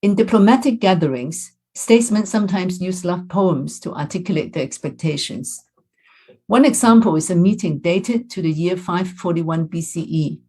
In diplomatic gatherings, statesmen sometimes use love poems to articulate their expectations. One example is a meeting dated to the year 541 BCE,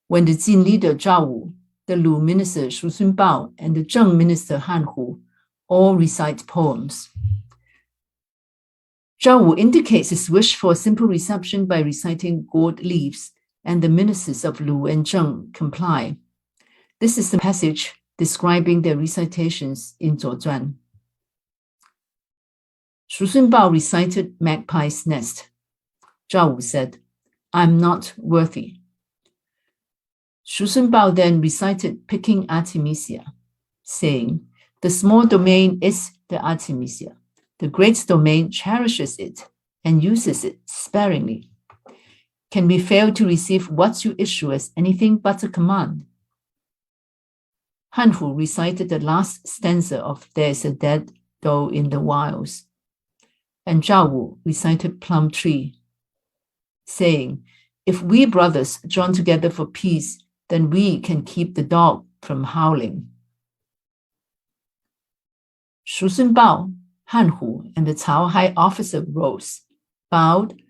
when the Jin leader Zhao Wu, the Lu minister Shu Sunbao, and the Zheng minister Han Hu all recite poems. Zhao Wu indicates his wish for a simple reception by reciting gourd leaves, and the ministers of Lu and Zheng comply. This is the passage describing their recitations in Zhuozhuan. Shu Sunbao recited Magpie's nest. Zhao Wu said, "I'm not worthy." Shu Sunbao then recited picking artemisia, saying, "The small domain is the artemisia. The great domain cherishes it and uses it sparingly. Can we fail to receive what you issue as anything but a command?" Han Hu recited the last stanza of "There is a dead doe in the wilds," and Zhao Wu recited Plum Tree, saying, "If we brothers join together for peace, then we can keep the dog from howling." Shu Sunbao, Han Hu, and the Cao high officer rose, bowed,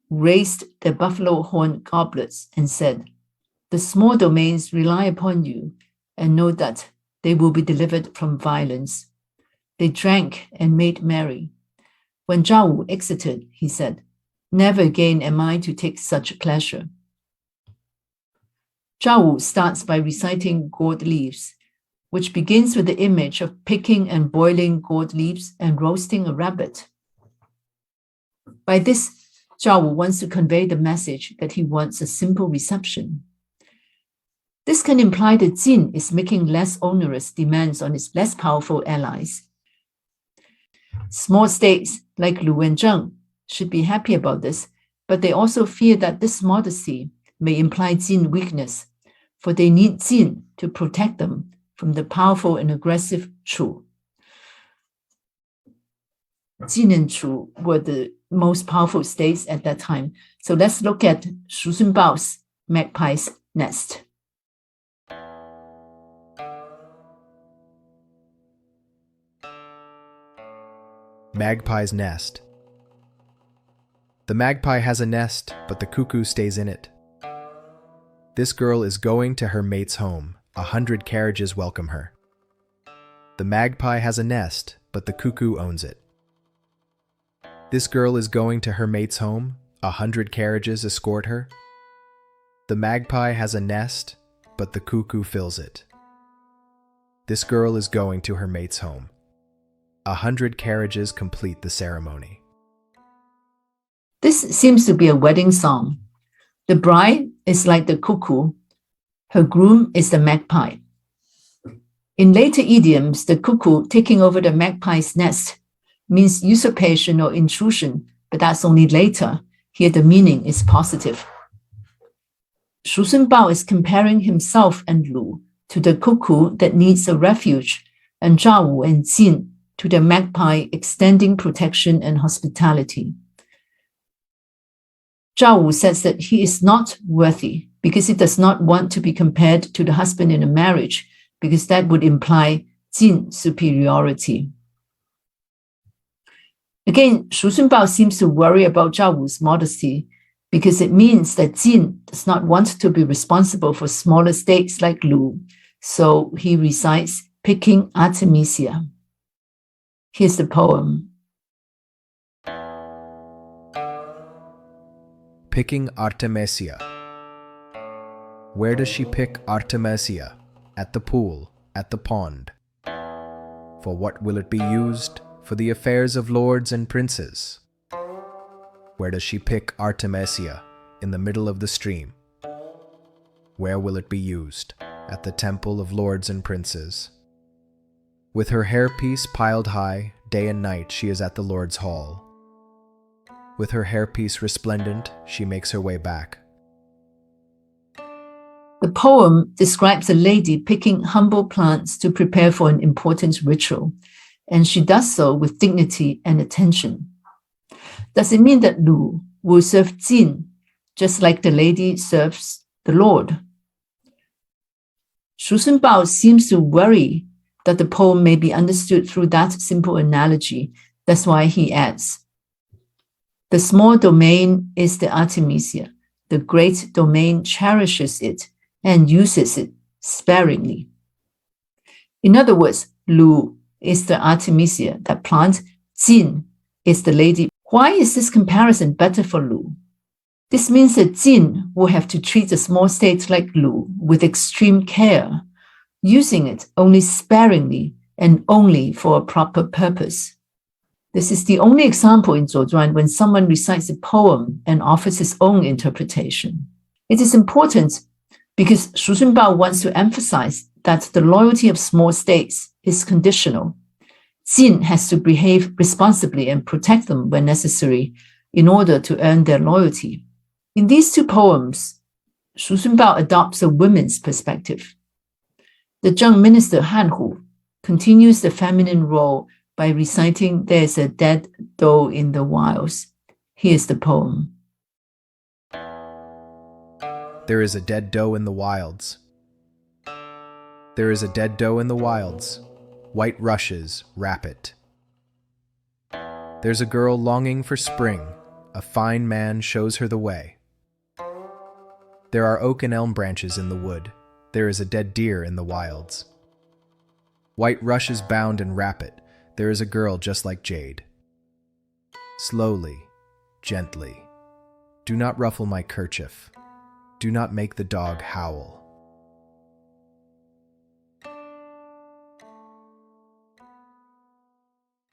raised their buffalo horn goblets, and said, "The small domains rely upon you, and know that they will be delivered from violence." They drank and made merry. When Zhao Wu exited, he said, "Never again am I to take such pleasure." Zhao Wu starts by reciting gourd leaves, which begins with the image of picking and boiling gourd leaves and roasting a rabbit. By this, Zhao Wu wants to convey the message that he wants a simple reception. This can imply that Jin is making less onerous demands on its less powerful allies. Small states like Lu and Zheng should be happy about this, but they also fear that this modesty may imply Jin weakness, for they need Jin to protect them from the powerful and aggressive Chu. Jin and Chu were the most powerful states at that time. So let's look at Shu Sunbao's Magpie's nest. Magpie's nest. The magpie has a nest, but the cuckoo stays in it. This girl is going to her mate's home. 100 carriages welcome her. The magpie has a nest, but the cuckoo owns it. This girl is going to her mate's home. 100 carriages escort her. The magpie has a nest, but the cuckoo fills it. This girl is going to her mate's home. 100 carriages complete the ceremony. This seems to be a wedding song. The bride is like the cuckoo. Her groom is the magpie. In later idioms, the cuckoo taking over the magpie's nest means usurpation or intrusion, but that's only later. Here the meaning is positive. Shu Sunbao is comparing himself and Lu to the cuckoo that needs a refuge, and Zhao Wu and Jin to the magpie extending protection and hospitality. Zhao Wu says that he is not worthy because he does not want to be compared to the husband in a marriage, because that would imply Jin superiority. Again, Shu Sunbao seems to worry about Zhao Wu's modesty because it means that Jin does not want to be responsible for smaller states like Lu, so he recites picking artemisia. Here's the poem. Picking artemisia. Where does she pick artemisia? At the pool, at the pond. For what will it be used? For the affairs of lords and princes. Where does she pick artemisia? In the middle of the stream. Where will it be used? At the temple of lords and princes. With her hairpiece piled high, day and night she is at the Lord's hall. With her hairpiece resplendent, she makes her way back. The poem describes a lady picking humble plants to prepare for an important ritual, and she does so with dignity and attention. Does it mean that Lu will serve Jin just like the lady serves the Lord? Shu Sunbao seems to worry that the poem may be understood through that simple analogy. That's why he adds, the small domain is the artemisia. The great domain cherishes it and uses it sparingly. In other words, Lu is the artemisia, that plant. Jin is the lady. Why is this comparison better for Lu? This means that Jin will have to treat a small state like Lu with extreme care, using it only sparingly and only for a proper purpose. This is the only example in Zhuozhuan when someone recites a poem and offers his own interpretation. It is important because Shu Shunbao wants to emphasize that the loyalty of small states is conditional. Jin has to behave responsibly and protect them when necessary in order to earn their loyalty. In these two poems, Shu Shunbao adopts a women's perspective. The Zheng minister Han Hu continues the feminine role by reciting, "There's a dead doe in the wilds." Here's the poem. There is a dead doe in the wilds. There is a dead doe in the wilds. White rushes wrap it. There's a girl longing for spring. A fine man shows her the way. There are oak and elm branches in the wood. There is a dead deer in the wilds. White rushes bound and wrap it. There is a girl just like jade. Slowly, gently. Do not ruffle my kerchief. Do not make the dog howl.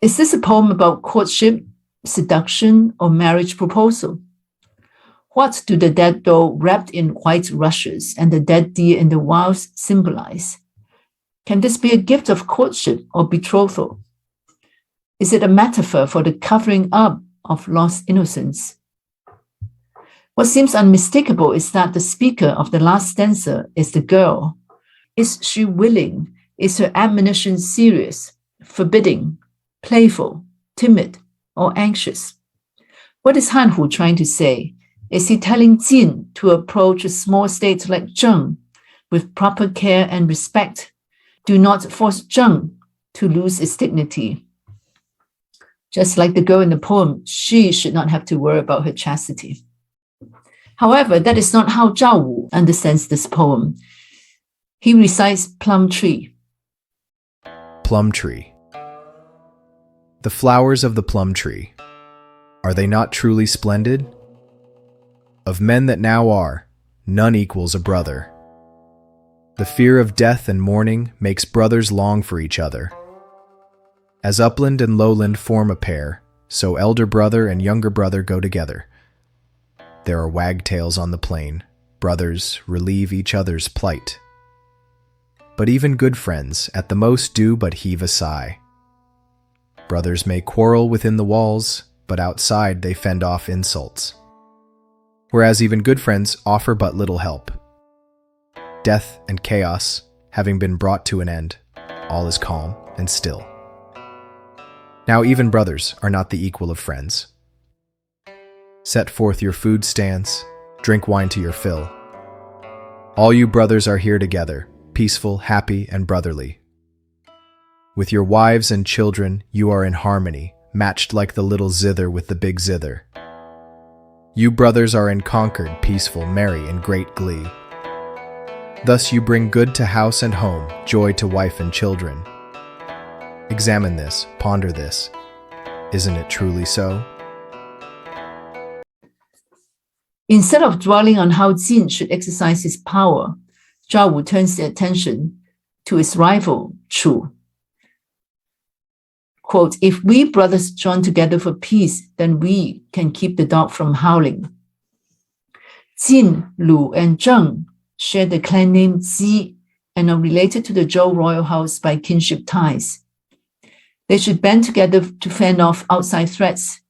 Is this a poem about courtship, seduction, or marriage proposal? What do the dead doe wrapped in white rushes and the dead deer in the wilds symbolize? Can this be a gift of courtship or betrothal? Is it a metaphor for the covering up of lost innocence? What seems unmistakable is that the speaker of the last stanza is the girl. Is she willing? Is her admonition serious, forbidding, playful, timid, or anxious? What is Han Hu trying to say? Is he telling Jin to approach a small state like Zheng with proper care and respect? Do not force Zheng to lose its dignity. Just like the girl in the poem, she should not have to worry about her chastity. However, that is not how Zhao Wu understands this poem. He recites Plum Tree. Plum tree. The flowers of the plum tree, are they not truly splendid? Of men that now are, none equals a brother. The fear of death and mourning makes brothers long for each other. As upland and lowland form a pair, so elder brother and younger brother go together. There are wagtails on the plain, brothers relieve each other's plight. But even good friends at the most do but heave a sigh. Brothers may quarrel within the walls, but outside they fend off insults. Whereas even good friends offer but little help. Death and chaos having been brought to an end, all is calm and still. Now even brothers are not the equal of friends. Set forth your food stands, drink wine to your fill. All you brothers are here together, peaceful, happy, and brotherly. With your wives and children, you are in harmony, matched like the little zither with the big zither. You brothers are unconquered, peaceful, merry, and great glee. Thus you bring good to house and home, joy to wife and children. Examine this, ponder this. Isn't it truly so? Instead of dwelling on how Jin should exercise his power, Zhao Wu turns the attention to his rival, Chu. Quote, "If we brothers join together for peace, then we can keep the dog from howling." Jin, Lu, and Zheng share the clan name Ji and are related to the Zhou royal house by kinship ties. They should band together to fend off outside threats.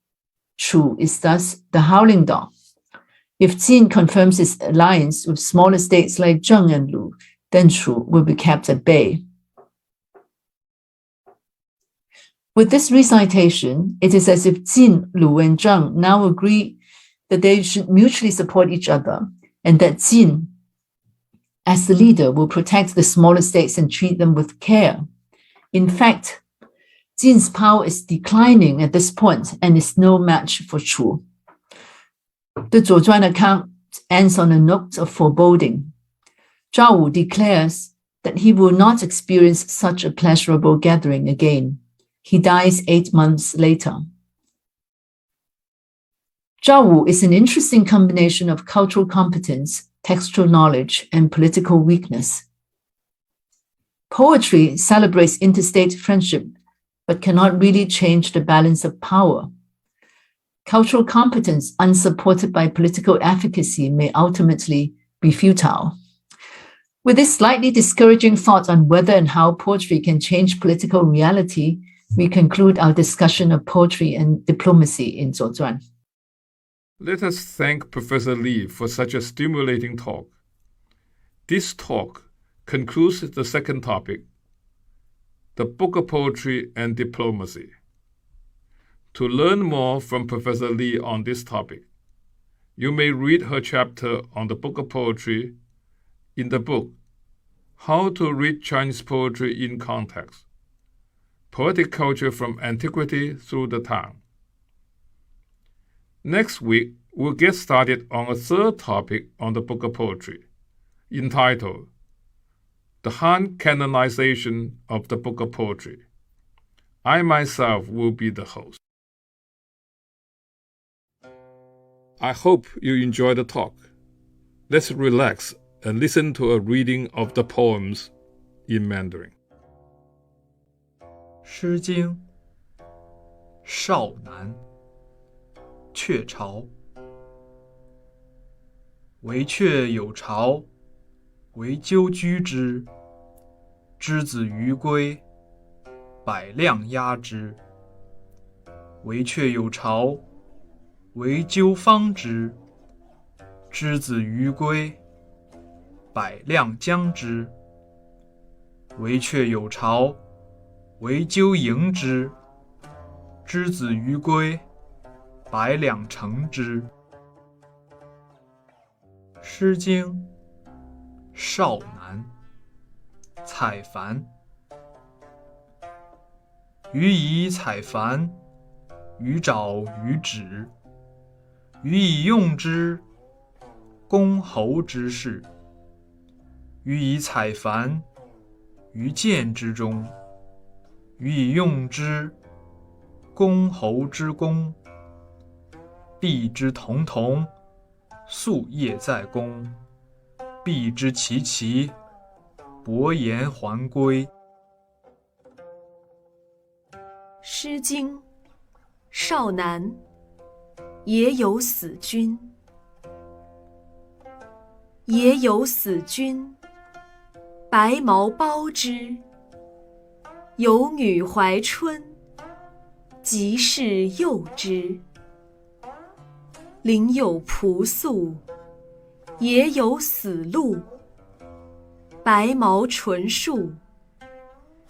Chu is thus the howling dog. If Jin confirms his alliance with smaller states like Zheng and Lu, then Chu will be kept at bay. With this recitation, it is as if Jin, Lu, and Zheng now agree that they should mutually support each other, and that Jin, as the leader, will protect the smaller states and treat them with care. In fact, Jin's power is declining at this point and is no match for Chu. The Zhuozhuan account ends on a note of foreboding. Zhao Wu declares that he will not experience such a pleasurable gathering again. He dies 8 months later. Zhao Wu is an interesting combination of cultural competence, textual knowledge, and political weakness. Poetry celebrates interstate friendship, but cannot really change the balance of power. Cultural competence unsupported by political efficacy may ultimately be futile. With this slightly discouraging thought on whether and how poetry can change political reality, we conclude our discussion of poetry and diplomacy in Zhuozhuan. Let us thank Professor Li for such a stimulating talk. This talk concludes the second topic, the Book of Poetry and Diplomacy. To learn more from Professor Li on this topic, you may read her chapter on the Book of Poetry in the book, How to Read Chinese Poetry in Context, Poetic Culture from Antiquity Through the Tang. Next week, we'll get started on a third topic on the Book of Poetry, entitled The Han Canonization of the Book of Poetry. I myself will be the host. I hope you enjoyed the talk. Let's relax and listen to a reading of the poems in Mandarin. 诗经少南鹊巢，惟鹊有巢，惟鸠居之。之子于归，百辆压之。惟鹊有巢，惟鸠方之。之子于归，百辆将之。惟鹊有巢，惟鸠迎之。之子于归，百两乘之。诗经少南采蘩，予以采蘩，予爪于止。予以用之，公侯之事。予以采蘩，于剑之中。予以用之，公侯之功。毕之彤彤，夙夜在公。毕之齐齐，伯言还归。诗经少南，也有死君。也有死君，白毛包之。有女怀春，即是幼之。邻有仆宿，也有死鹿。白毛纯树，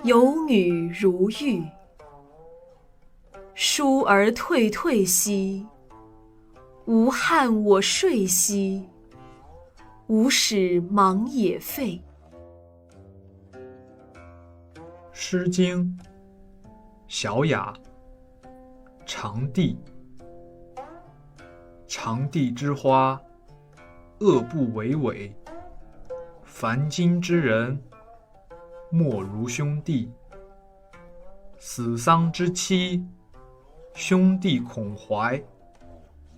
有女如玉。疏而退退兮，无憾我睡兮。无使忙也废。诗经小雅，长帝。长帝之花，恶不为伪。凡今之人，莫如兄弟。死丧之期，兄弟恐怀。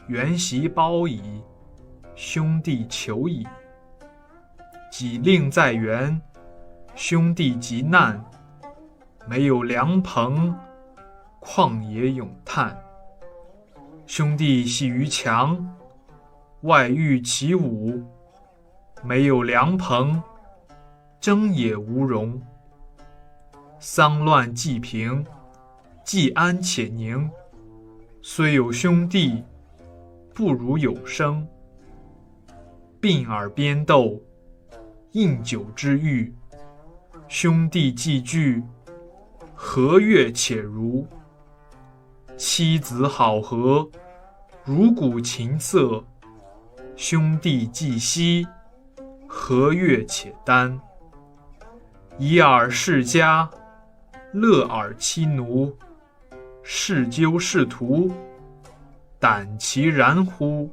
原席褒矣，兄弟求矣。己令在原，兄弟急难。没有良朋，旷野咏叹。兄弟系于墙，外御其舞。没有良朋，争也无容。丧乱既平，既安且宁。虽有兄弟，不如有生。并尔边斗，应酒之欲。兄弟既聚，和悦且如。妻子好合，如鼓琴瑟。兄弟既息，和悦且耽。以尔世家，乐尔妻奴，是鸠是徒，胆其然乎！